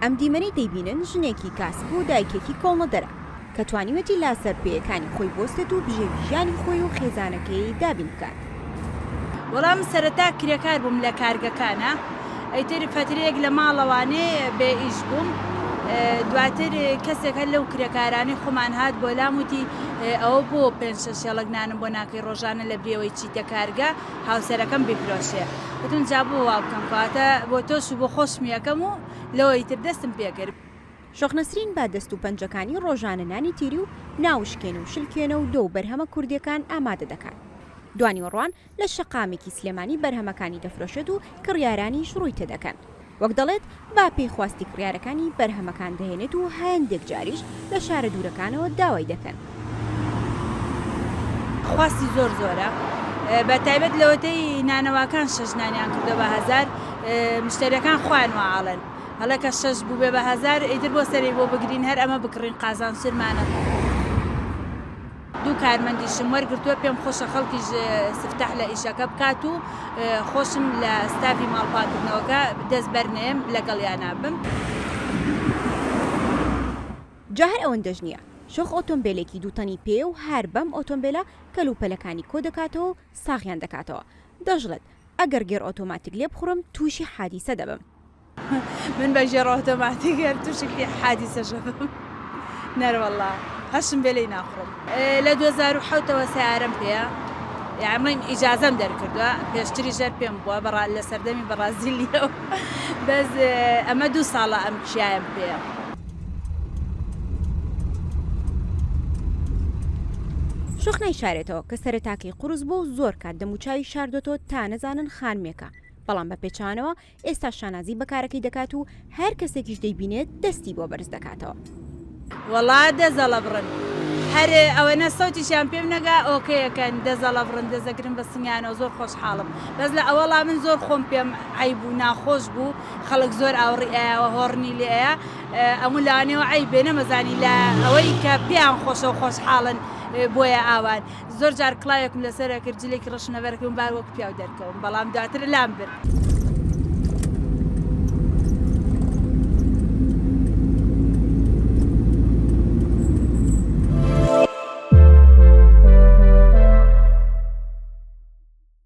ئەم دیمەنەی دەیبینن ژنێکی کاسب و دایکێکی کۆڵنەدەرە کە توانیوەتی لاسەر پێیەکانی خۆی بۆستێت و بژێوی ژیانی خۆی و خێزانەکەی دابین بکات. وەڵام سەرەتا کرێکار بووم لە کارگەکانە، ئەیتر فترەیەک لە ماڵەوانێ بێ ئیش بووم. دواتر کەسێک هەر لەو کرێکارانەی خۆمان هات بۆ لام وتی ئەوە بۆ 5-6 شێڵک نانم بۆ ناکەی ڕۆژانە لە برێەوەی چیتە کارگە هاوسەرەکەم بفرۆشێ. وتم جا بۆ وا بکەم کەواتە بۆ تۆش و بۆ خۆشم یەکەم و لەوەی تر دەستم پێکرد. شۆخ نەسرین با دەست و پەنجەکانی ڕۆژانە نانی تیری و ناوشکێن و شلکێنە و دۆ بەرهەمە کوردیەکان ئامادە دەکات. دوانی وەڕوان لە شەقامێکی سلێمانی بەرهەمەکانی دەفرۆشێت و کڕیارانی شڕووی تێدەکەن. وەک دەڵێت با پێی خواستی کڕیارەکانی بەرهەمەکان دەهێنێت و هەندێک جاریش لە شارە دوورەکانەوە داوای دەکەن. خواستی زۆر زۆرە، بە تایبەت لەوەتەی نانەواکان شەژنانیان کردە بە هەزار، مشتەریەکان خوان وعاڵن هەڵە کە شەش بوو بێ بە هەزار ئیتر بۆ سەری بۆ بگرین هەر ئەمە بکڕین قازان سرمانە. دوو کارمەندیشم وەرگرتووە پێم خۆشە خەڵکیش سفتاح لە ئیشەکە بکات و خۆشم لە ستافی ماڵپاکردنەوەکە دەست بەرنێم لەگەڵیانە بم. جا هەر ئەوەندەش نییە، شۆخ ئۆتۆمبیلێکی دووتەنی پێ و هەر بەم ئۆتۆمبیلە کەلوپەلەکانی کۆ دەکاتەوە و ساغیان دەکاتەوە. دەژڵێت ئەگەر گێر ئۆتۆماتیک لێ بخڕم تووشی حادیسە دەبم. من بە ژێر ئۆتۆماتیک هەر تووشی حادیسەشە بم. نەروەڵڵا هەشم بێلەی ناخڕم. لە 2007ەوە سیارەم پێە، یاڕێم ئیجازەم دەرکردووە، پێشتری ژەر پێم بووە لە سەردەمی بەرازیلیەوە، بەس ئەمە 2 ساڵە ئەم کیایم پێە. شۆخ نایشارێتەوە کە سەرەتاکەی قورس بۆ زۆر کات دەموچاوی شاردۆتەوە تا نەزانن خانمێکە، بەڵام بە پێچانەوە ئێستا شانازی بەکارەکەی دەکات و هەر کەسێکیش دەیبینێت دەستی بۆ بەرز دەکاتەوە. وەڵا دەزەڵە بڕن، هەر ئەوەنە سەوتیشیان پێم نەگا ئۆکەیەکەن دەزەڵە بڕن دەزەگرن بە سنگیانەوە زۆر خۆشحاڵم. بەس لە ئەوەڵا من زۆر خۆم پێم عیبوو ناخۆش بوو، خەڵک زۆر ئاوڕی ئەیەوە هۆڕنی لێەیە ئەموو لەوانەوە عیبێ نەمەزانی لە ئەوەی کە پێیان خۆشە و خۆشحاڵن بۆیە ئاوان. زۆر جار کڵاوێکم لەسەرە کرد جلێکی ڕەشنەبەرەکەم بار وەک پیاو دەرکەوم، بەڵام دواتر لام برد.